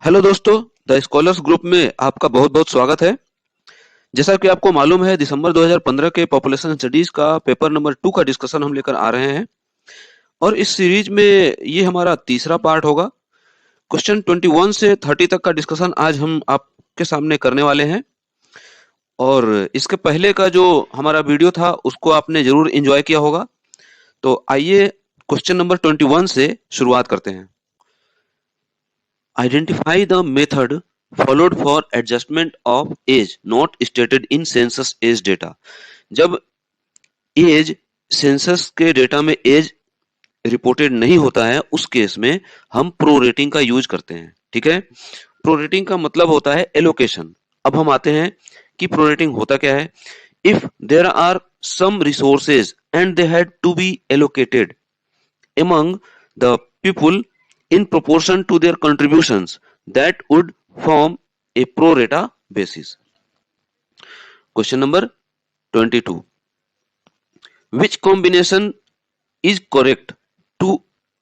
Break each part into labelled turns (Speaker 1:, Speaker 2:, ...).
Speaker 1: Hello दोस्तों, the scholars group में आपका बहुत बहुत स्वागत है। जैसा कि आपको मालूम है, दिसंबर 2015 के पॉपुलेशन स्टडीज का पेपर नंबर 2 का डिस्कशन हम लेकर आ रहे हैं और इस सीरीज में ये हमारा तीसरा पार्ट होगा। क्वेश्चन 21 से 30 तक का डिस्कशन आज हम आपके सामने करने वाले हैं और इसके पहले का जो हमारा वीडियो था उसको आपने जरूर एंजॉय किया होगा। तो आइए क्वेश्चन नंबर 21 से शुरुआत करते हैं। Identify the method followed for adjustment of age not stated in census age data। जब एज सेंसस के डेटा में एज रिपोर्टेड नहीं होता है उस केस में हम प्रोरेटिंग का यूज करते हैं। ठीक है, प्रोरेटिंग का मतलब होता है एलोकेशन। अब हम आते हैं कि प्रोरेटिंग होता क्या है। If there are some resources and they had to be allocated among the people in proportion to their contributions, that would form a pro rata basis. Question number 22. Which combination is correct to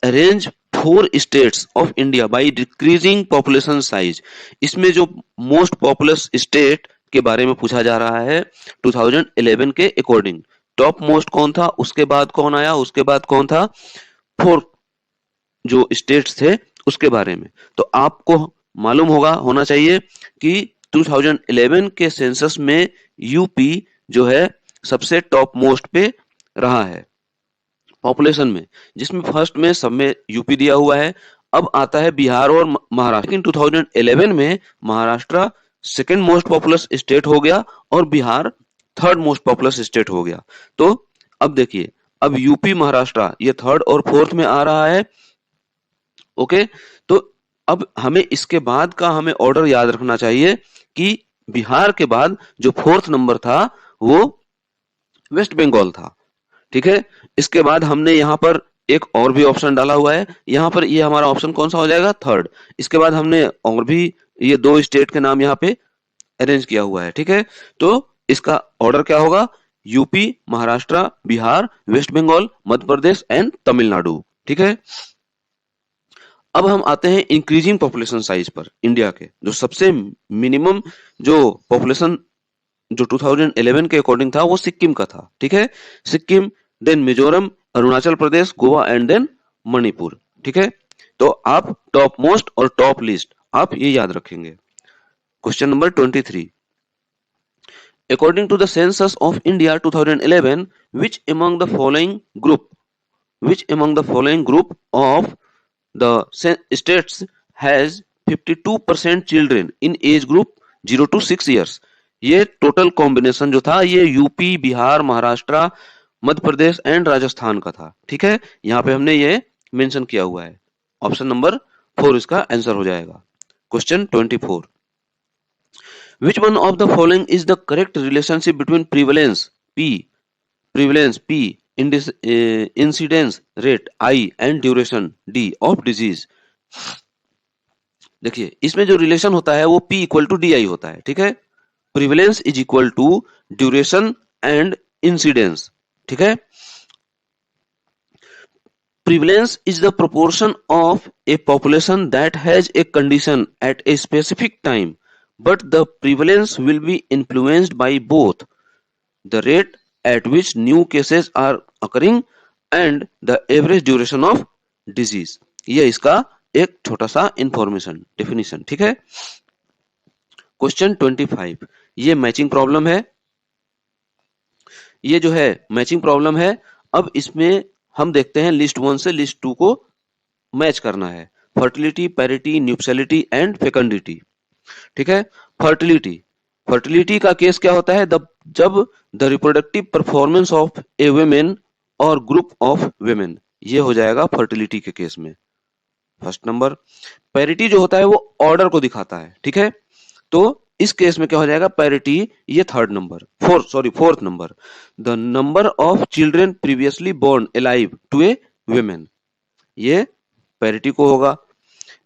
Speaker 1: arrange 4 states of India by decreasing population size? इसमें जो most populous state के बारे में पूछा जा रहा है 2011 के अकॉर्डिंग। टॉप मोस्ट कौन था, उसके बाद कौन आया, उसके बाद कौन था, 4 जो स्टेट्स थे उसके बारे में। तो आपको मालूम होना चाहिए कि 2011 के सेंसस में यूपी जो है सबसे टॉप मोस्ट पे रहा है पॉपुलेशन में, जिसमें फर्स्ट में सब में यूपी दिया हुआ है। अब आता है बिहार और महाराष्ट्र। लेकिन 2011 में Maharashtra second most populous state हो गया और Bihar third most populous state हो गया। तो अब देखिए, अब यूपी महाराष्ट्र ये थर्ड और फोर्थ में आ रहा है। ओके, तो अब हमें इसके बाद का हमें ऑर्डर याद रखना चाहिए कि बिहार के बाद जो फोर्थ नंबर था वो वेस्ट बंगाल था। ठीक है, इसके बाद हमने यहाँ पर एक और भी ऑप्शन डाला हुआ है। यहाँ पर ये हमारा ऑप्शन कौन सा हो जाएगा, थर्ड। इसके बाद हमने और भी ये 2 स्टेट के नाम यहाँ पे अरेंज किया हुआ है। ठीक है, तो इसका ऑर्डर क्या होगा, यूपी, महाराष्ट्र, बिहार, वेस्ट बंगाल, मध्य प्रदेश एंड तमिलनाडु। ठीक है, अब हम आते हैं इंक्रीजिंग पॉपुलेशन साइज पर। इंडिया के जो सबसे मिनिमम जो पॉपुलेशन जो 2011 के अकॉर्डिंग था वो सिक्किम का था। ठीक है, Sikkim, then Mizoram, Arunachal Pradesh, Goa and then Manipur. ठीक है, तो आप टॉप मोस्ट और टॉप लिस्ट आप ये याद रखेंगे। Question number 23। According to the census of India 2011, which among the following group of the states has 52% children in age group 0 to 6 years। ये टोटल कॉम्बिनेशन जो था ये UP, Bihar, Maharashtra, Madhya Pradesh and Rajasthan का था। ठीक है, यहाँ पे हमने ये मेंशन किया हुआ है। ऑप्शन नंबर 4 इसका आंसर हो जाएगा। Question 24। Which one of the following is the correct relationship between prevalence P, incidence rate I and duration D of disease? देखिए, इसमें जो रिलेशन होता है वो P इक्वल टू DI होता है। ठीक है, prevalence is equal to duration and incidence. ठीक है, prevalence is the proportion of a population that has a condition at a specific time, but the prevalence will be influenced by both the rate at which new cases are occurring and the average duration of disease। ये इसका एक छोटा सा information definition. ठीक है, question 25। ये matching problem है। ये जो है मैचिंग प्रॉब्लम है। अब इसमें हम देखते हैं लिस्ट 1 से लिस्ट 2 को मैच करना है। Fertility, parity, nuptiality and fecundity. ठीक है, फर्टिलिटी का केस क्या होता है, जब the reproductive performance of a women और ग्रुप ऑफ वुमेन, ये हो जाएगा फर्टिलिटी के केस में फर्स्ट नंबर। पैरिटी जो होता है वो ऑर्डर को दिखाता है। ठीक है, तो इस केस में क्या हो जाएगा, पैरिटी ये fourth number. The number of children previously born alive to a women, ये पैरिटी को होगा।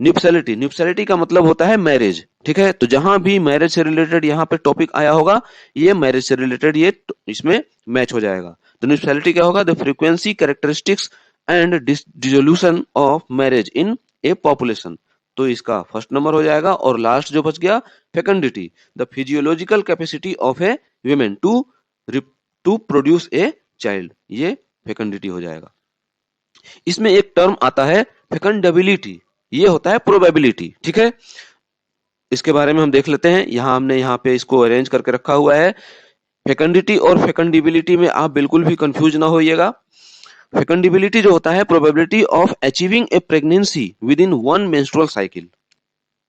Speaker 1: न्यूपसैलिटी का मतलब होता है मैरिज। ठीक है, तो जहां भी मैरिज से रिलेटेड यहाँ पे टॉपिक आया होगा ये मैरिज से रिलेटेड ये इसमें मैच हो जाएगा। तो न्यूपसैलिटी क्या होगा, the frequency, characteristics and dissolution of marriage in A population. तो इसका फर्स्ट नंबर हो जाएगा। और लास्ट जो बच गया fecundity, the physiological capacity of a women to produce a child, ये फेकंडिटी हो जाएगा। इसमें एक टर्म आता है फेकंडेबिलिटी, ये होता है प्रोबेबिलिटी। ठीक है, इसके बारे में हम देख लेते हैं। हमने यहाँ पे इसको अरेंज करके रखा हुआ है। फेकंडिटी और फेकंडिबिलिटी में आप बिल्कुल भी कंफ्यूज ना होइएगा। फेकंडिबिलिटी जो होता है probability of achieving A pregnancy with in 1 menstrual cycle,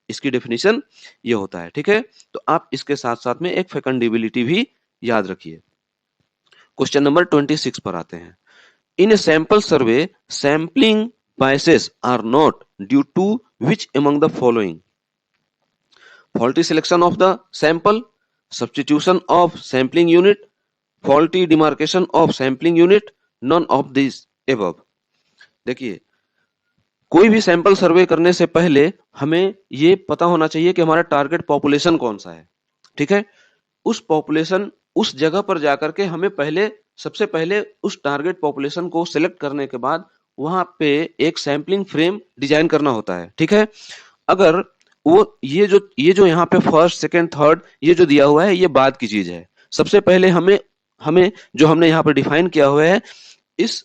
Speaker 1: इसकी डेफिनेशन ये होता है। ठीक है, तो आप इसके साथ साथ में एक फेकंडिबिलिटी भी याद रखिए। क्वेश्चन नंबर 26 पर आते हैं। In a sample survey sampling biases are not due to which among the following? Faulty selection of the sample, substitution of sampling unit, faulty demarcation of sampling unit, none of these above। देखिए, कोई भी sample survey करने से पहले हमें ये पता होना चाहिए कि हमारा टारगेट पॉपुलेशन कौन सा है। ठीक है, उस पॉपुलेशन, उस जगह पर जाकर के हमें सबसे पहले उस टारगेट पॉपुलेशन को सिलेक्ट करने के बाद वहां पे एक सैंपलिंग फ्रेम डिजाइन करना होता है। ठीक है, अगर वो ये जो यहाँ पे फर्स्ट, सेकंड, थर्ड ये जो दिया हुआ है ये बाद की चीज है। सबसे पहले हमें जो हमने यहाँ पे डिफाइन किया हुआ है इस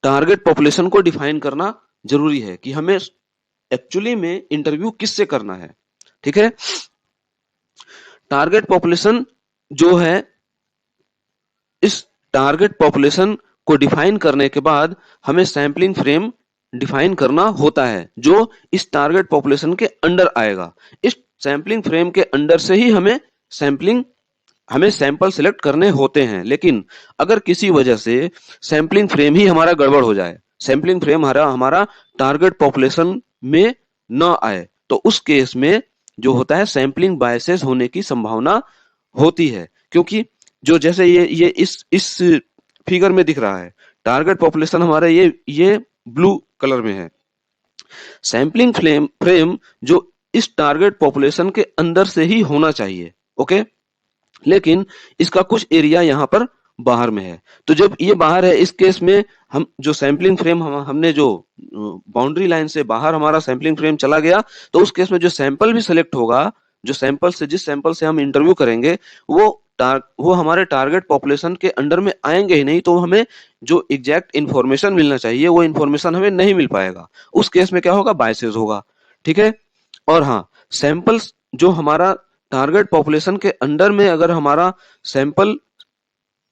Speaker 1: टारगेट पॉपुलेशन को डिफाइन करना जरूरी है कि हमें एक्चुअली में इंटरव्यू किससे करना है। ठीक है, टारगेट पॉपुलेशन जो है, इस टारगेट पॉपुलेशन को डिफाइन करने के बाद हमें सैंपलिंग फ्रेम डिफाइन करना होता है जो इस टारगेट पॉपुलेशन के अंडर आएगा। इस सैंपलिंग फ्रेम के अंडर से ही हमें सैंपल सिलेक्ट करने होते हैं। लेकिन अगर किसी वजह से सैंपलिंग फ्रेम ही हमारा गड़बड़ हो जाए, सैंपलिंग फ्रेम हमारा टारगेट पॉपुलेशन में न आए, तो उस केस में जो होता है सैंपलिंग बायसेस होने की संभावना होती है। क्योंकि जो जैसे ये इस फिगर में दिख रहा है, टारगेट पॉपुलेशन हमारा ये ब्लू कलर में है। सैंपलिंग फ्रेम जो इस टारगेट पॉपुलेशन के अंदर से ही होना चाहिए। ओके, लेकिन इसका कुछ एरिया यहाँ पर बाहर में है। तो जब ये बाहर है, इस केस में हम जो सैंपलिंग फ्रेम हमने जो बाउंड्री लाइन से बाहर हमारा सैंपलिंग फ्रेम चला गया, तो उस केस में जो सैंपल भी सिलेक्ट होगा, जिस सैंपल से हम इंटरव्यू करेंगे वो हमारे टारगेट पॉपुलेशन के अंडर में आएंगे ही नहीं। तो हमें जो एग्जैक्ट इन्फॉर्मेशन मिलना चाहिए वो इन्फॉर्मेशन हमें नहीं मिल पाएगा। उस केस में क्या होगा, बायसेस होगा। ठीक है, और हाँ, सैंपल्स जो हमारा टारगेट पॉपुलेशन के अंडर में अगर हमारा सैंपल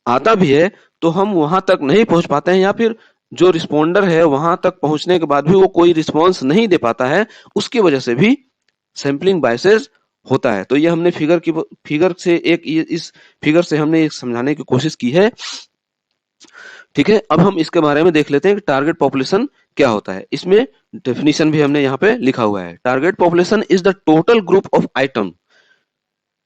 Speaker 1: आता भी है तो हम वहां तक नहीं पहुंच पाते हैं, या फिर जो रिस्पोंडर है वहां तक पहुंचने के बाद भी वो कोई रिस्पॉन्स नहीं दे पाता है, उसकी वजह से भी सैंपलिंग बायसेस होता है। तो ये हमने इस फिगर से हमने एक समझाने की कोशिश की है। ठीक है, अब हम इसके बारे में देख लेते हैं कि टारगेट पॉपुलेशन क्या होता है। इसमें डेफिनेशन भी हमने यहाँ पे लिखा हुआ है। Target population is the total group of item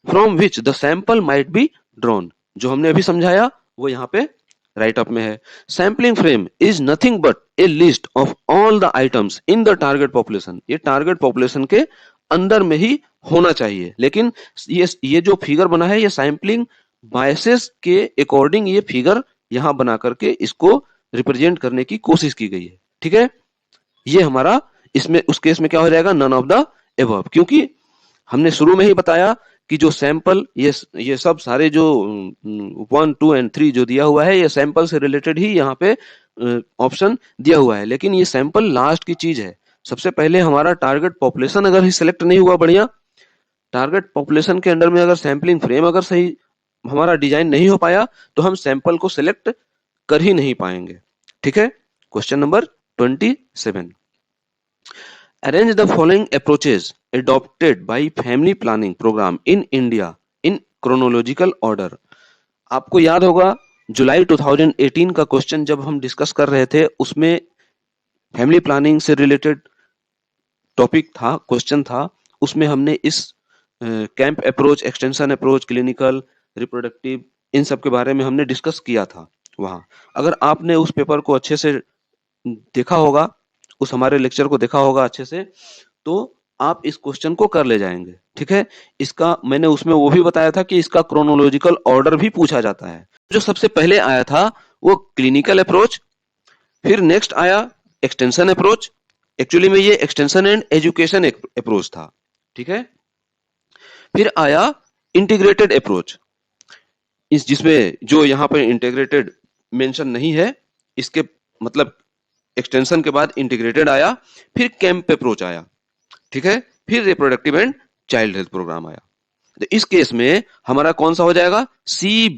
Speaker 1: from which the sample might be drawn. जो हमने अभी समझाया वो यहाँ पे राइट अप में है। Sampling frame is nothing but A list of all the items in the target population. ये टारगेट पॉपुलेशन के अंदर में ही होना चाहिए। लेकिन ये जो फिगर बना है, ये सैंपलिंग बायसेस के अकॉर्डिंग ये फिगर यहां बना करके इसको रिप्रेजेंट करने की कोशिश की गई है। ठीक है, ये हमारा इसमें उस केस में क्या हो जाएगा, नन ऑफ द एबव। क्योंकि हमने शुरू में ही बताया कि जो सैंपल ये सब सारे जो 1, 2 एंड 3 जो दिया हुआ है, ये सैंपल से रिलेटेड ही यहाँ पे ऑप्शन दिया हुआ है। लेकिन ये सैंपल लास्ट की चीज है। सबसे पहले हमारा टारगेट पॉपुलेशन अगर ही सिलेक्ट नहीं हुआ बढ़िया, टारगेट पॉपुलेशन के अंडर में अगर सैंपलिंग फ्रेम अगर सही हमारा डिजाइन नहीं हो पाया, तो हम सैंपल को सिलेक्ट कर ही नहीं पाएंगे। ठीक है, question number 27। Arrange the following approaches adopted by family planning program in India in chronological order। आपको याद होगा जुलाई 2018 का क्वेश्चन जब हम डिस्कस कर रहे थे, उसमें फैमिली प्लानिंग से रिलेटेड टॉपिक था, क्वेश्चन था। उसमें हमने इस camp approach, extension approach, clinical, reproductive, इन सब के बारे में हमने डिस्कस किया था वहां। अगर आपने उस पेपर को अच्छे से देखा होगा, उस हमारे लेक्चर को देखा होगा अच्छे से, तो आप इस क्वेश्चन को कर ले जाएंगे। ठीक है, इसका मैंने उसमें वो भी बताया था कि इसका क्रोनोलॉजिकल ऑर्डर भी पूछा जाता है। जो सबसे पहले आया था वो क्लिनिकल अप्रोच, फिर नेक्स्ट आया एक्सटेंशन अप्रोच, एक्चुअली में ये एक्सटेंशन एंड एजुकेशन अप्रोच था, ठीक है। फिर आया इंटीग्रेटेड अप्रोच, इस जिसमें जो यहाँ पे इंटीग्रेटेड मेंशन नहीं है, इसके मतलब एक्सटेंशन के बाद इंटीग्रेटेड आया। फिर कैंप अप्रोच आया, ठीक है। फिर reproductive and child health programme आया। तो इस केस में हमारा कौन सा हो जाएगा, C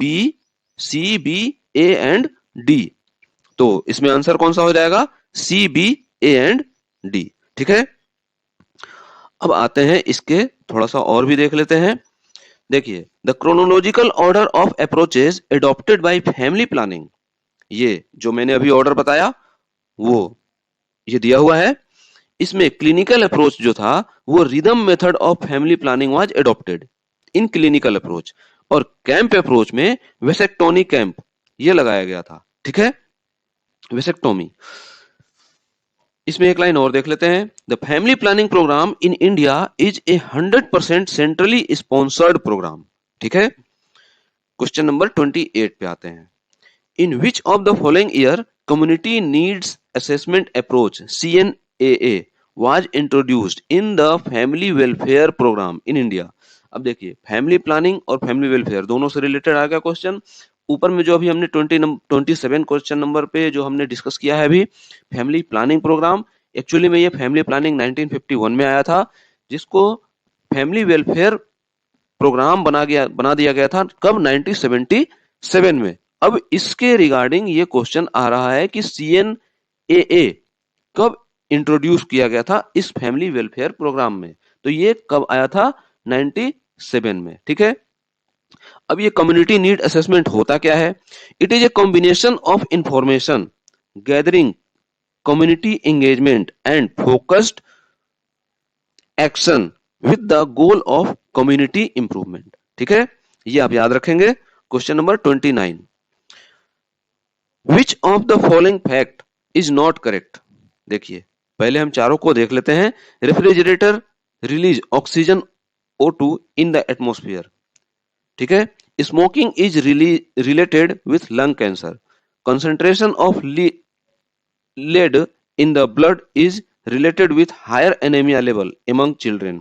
Speaker 1: B A and D. तो इसमें आंसर कौन सा हो जाएगा, C B A and D, ठीक है। अब आते हैं इसके थोड़ा सा और भी देख लेते हैं। देखिए, the chronological order of approaches adopted by family planning, ये जो मैंने अभी ऑर्डर बताया वो ये दिया हुआ है। इसमें क्लिनिकल अप्रोच जो था वो rhythm method of family planning was adopted in clinical approach, और कैंप अप्रोच में वेसेक्टोमी कैंप ये लगाया गया था, ठीक है, वेसेक्टोमी। इसमें एक लाइन और देख लेते हैं। The family planning programme in India is a 100% centrally sponsored programme, ठीक है। क्वेश्चन नंबर 28 पे आते हैं। In which of the following year community needs assessment approach CNAA was introduced in the family welfare program in India। अब देखिए, family planning और family welfare दोनों से रिलेटेड आ गया क्वेश्चन। ऊपर में जो अभी हमने 27 क्वेश्चन नंबर पे जो हमने डिस्कस किया है अभी, फैमिली प्लानिंग प्रोग्राम, एक्चुअली में ये फैमिली प्लानिंग 1951 में आया था, जिसको फैमिली वेलफेयर प्रोग्राम बना दिया गया था कब, 1977 में। अब इसके रिगार्डिंग ये क्वेश्चन आ रहा है कि CNAA कब इंट्रोड्यूस किया गया था इस फैमिली वेलफेयर प्रोग्राम में, तो ये कब आया था, 97 में, ठीक है। अब ये कम्युनिटी नीड असेसमेंट होता क्या है, it is a combination of information gathering, community engagement and focused action with the goal of community improvement, ठीक है, ये आप याद रखेंगे। Question number 29, which of the following fact is not correct. देखिए, पहले हम चारों को देख लेते हैं। Refrigerator release oxygen O2 in the atmosphere, ठीक है। Smoking is related with lung cancer, concentration of lead in the blood is related with higher anemia level among children,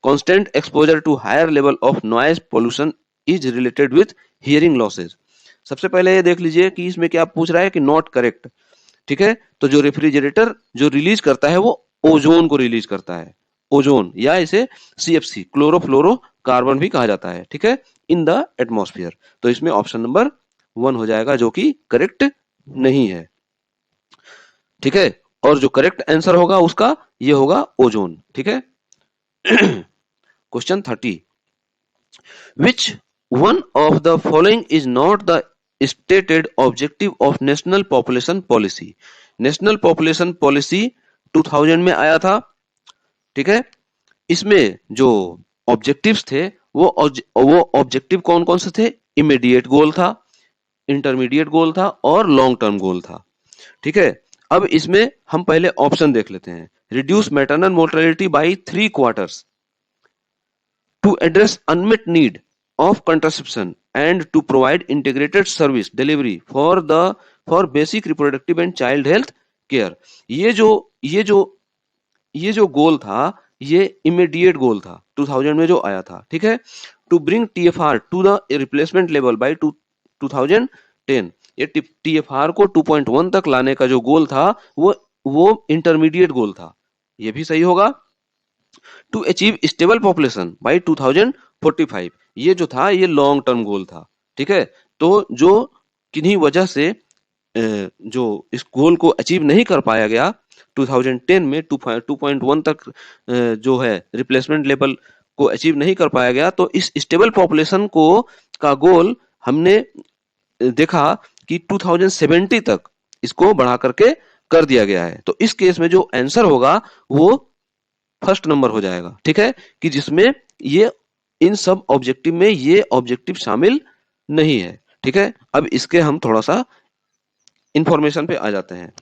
Speaker 1: constant exposure to higher level of noise pollution is related with hearing losses। सबसे पहले ये देख लीजिए कि इसमें क्या पूछ रहा है कि नॉट करेक्ट, ठीक है। तो जो रेफ्रिजरेटर जो रिलीज करता है वो ओजोन को रिलीज करता है, ओजोन, या इसे CFC क्लोरोफ्लोरो कार्बन भी कहा जाता है, ठीक है, इन द एटमॉस्फेयर। तो इसमें ऑप्शन नंबर 1 हो जाएगा जो कि करेक्ट नहीं है, ठीक है। और जो करेक्ट आंसर होगा उसका ये होगा ओजोन, ठीक है। Question 30, which one of the following is not the stated objective of national population policy. National population policy 2000 में आया था, ठीक है। इसमें जो ऑब्जेक्टिव्स थे वो ऑब्जेक्टिव कौन कौन से थे, इमीडिएट गोल था, इंटरमीडिएट गोल था और लॉन्ग टर्म गोल था, ठीक है। अब इसमें हम पहले ऑप्शन देख लेते हैं। Reduce maternal mortality by 3/4 to address unmet need of contraception and to provide integrated service delivery for basic reproductive and child health care. ये जो गोल था ये इमीडिएट गोल था 2000 में जो आया था, ठीक है। To bring TFR to the replacement level by 2010, ये TFR को 2.1 तक लाने का जो गोल था वो इंटरमीडिएट गोल था, ये भी सही होगा। To achieve stable population by 2045, ये जो था ये लॉन्ग टर्म गोल था, ठीक है। तो जो किन्हीं वजह से जो इस गोल को अचीव नहीं कर पाया गया 2010 में 2.1 तक जो है रिप्लेसमेंट लेवल को अचीव नहीं कर पाया गया, तो इस स्टेबल पॉपुलेशन को का गोल हमने देखा कि 2070 तक इसको बढ़ा करके कर दिया गया है। तो इस केस में जो आंसर होगा वो फर्स्ट नंबर हो जाएगा, ठीक है, कि जिसमें ये इन सब ऑब्जेक्टिव में ये ऑब्जेक्टिव शामिल नहीं है, ठीक है। अब इसके हम थोड़ा सा इंफॉर्मेशन पे आ जाते हैं।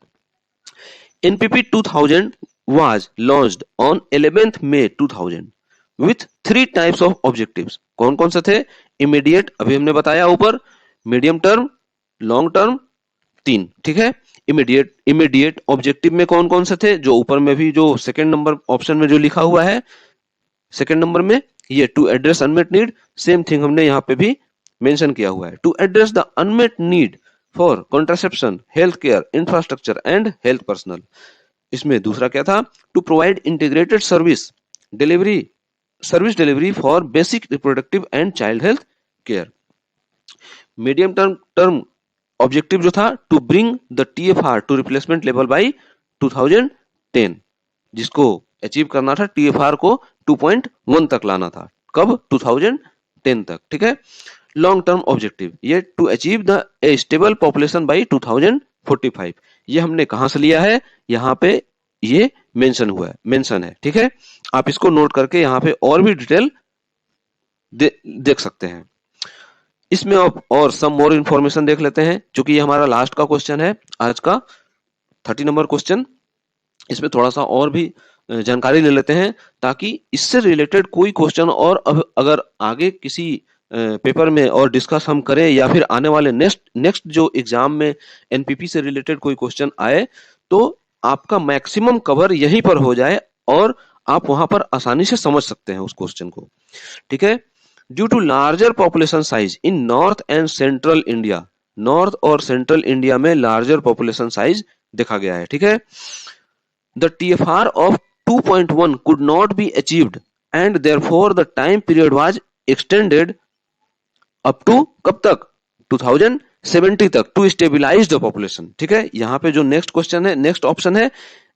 Speaker 1: NPP 2000 was launched on 11th May 2000 with 3 types of objectives। कौन कौन से थे, इमीडिएट अभी हमने बताया ऊपर, मीडियम टर्म, लॉन्ग टर्म, 3, ठीक है। इमीडिएट ऑब्जेक्टिव में कौन कौन से थे, जो ऊपर में भी जो सेकंड नंबर ऑप्शन में जो लिखा हुआ है सेकंड नंबर में, ये to address unmet need, same thing हमने यहाँ पे भी मेंशन किया हुआ है, to address the unmet need for contraception, health care infrastructure and health personnel. इसमें दूसरा क्या था, to provide integrated service delivery for basic reproductive and child health care. Medium term objective जो था, to bring the TFR to replacement level by 2010, जिसको achieve करना था, TFR को 2.1 तक लाना था, कब, 2010 तक, ठीक है। लॉन्ग टर्म ऑब्जेक्टिव, ये to achieve the a stable population by 2045, ये हमने कहां से लिया है, यहाँ पे ये मेंशन है, ठीक है। आप इसको नोट करके यहाँ पे और भी डिटेल देख सकते हैं। इसमें और सम मोर इंफॉर्मेशन देख लेते हैं, क्योंकि ये हमारा लास्ट का क्वेश्चन है आज का 30 नंबर क्वेश्चन। इसमें थोड़ा सा और भी जानकारी ले लेते हैं, ताकि इससे रिलेटेड कोई क्वेश्चन और अगर आगे किसी पेपर में और डिस्कस हम करें, या फिर आने वाले नेक्स्ट जो एग्जाम में एनपीपी से रिलेटेड कोई क्वेश्चन आए, तो आपका मैक्सिमम कवर यहीं पर हो जाए और आप वहां पर आसानी से समझ सकते हैं उस क्वेश्चन को, ठीक है। Due to larger population size in north and central India, north और सेंट्रल इंडिया में लार्जर पॉपुलेशन साइज देखा गया है, ठीक है। The TFR of 2.1 could not be achieved and therefore the time period was extended up to कब तक, 2070 तक, टू स्टेबिलाइज द पॉपुलेशन, ठीक है। यहाँ पे जो नेक्स्ट क्वेश्चन है, नेक्स्ट ऑप्शन है,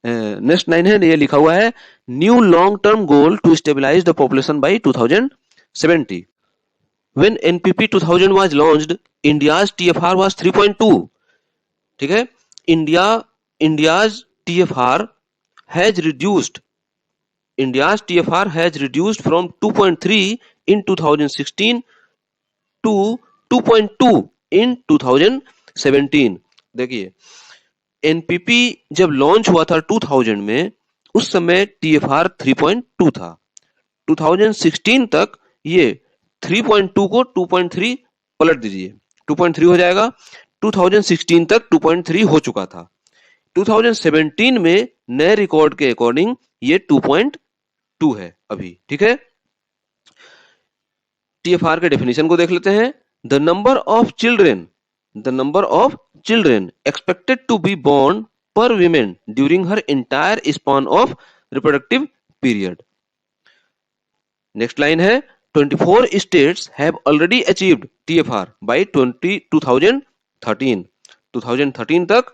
Speaker 1: नेक्स्ट लाइन है, ये लिखा हुआ है, new long term goal to stabilise the population by 2070। When NPP 2000 was launched, India's TFR was 3.2, ठीक है। India's TFR has reduced from 2.3 in 2016 to 2.2 in 2017। देखिए, एनपीपी जब लॉन्च हुआ था 2000 में, उस समय टीएफआर 3.2 था। 2016 तक ये 3.2 को 2.3 पलट दीजिए, 2.3 हो जाएगा। 2016 तक 2.3 हो चुका था। 2017 में नए रिकॉर्ड के अकॉर्डिंग ये 2.2 है अभी, ठीक है। टीएफआर के डेफिनेशन को देख लेते हैं। The number of children expected to be born per women during her entire span of reproductive period. Next line है, 24 states have already achieved TFR by 2013। 2013 तक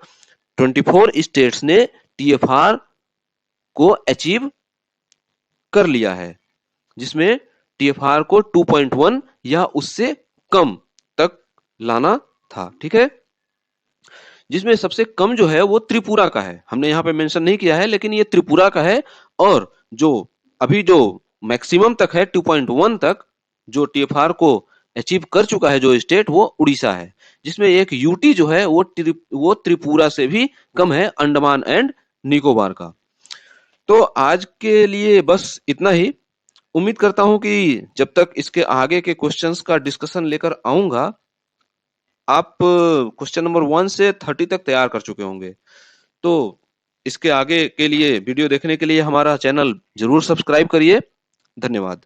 Speaker 1: 24 states ने TFR को अचीव कर लिया है, जिसमें TFR को 2.1 या उससे कम तक लाना था, ठीक है। जिसमें सबसे कम जो है वो त्रिपुरा का है, हमने यहाँ पे मेंशन नहीं किया है, लेकिन ये त्रिपुरा का है। और जो अभी जो मैक्सिमम तक है 2.1 तक जो टीएफआर को अचीव कर चुका है जो स्टेट, वो उड़ीसा है, जिसमें एक यूटी जो है वो त्रिपुरा से भी कम है, अंडमान एंड निकोबार का। तो आज के लिए बस इतना ही। उम्मीद करता हूं कि जब तक इसके आगे के क्वेश्चंस का डिस्कशन लेकर आऊंगा, आप क्वेश्चन नंबर 1 से 30 तक तैयार कर चुके होंगे। तो इसके आगे के लिए वीडियो देखने के लिए हमारा चैनल जरूर सब्सक्राइब करिए। धन्यवाद।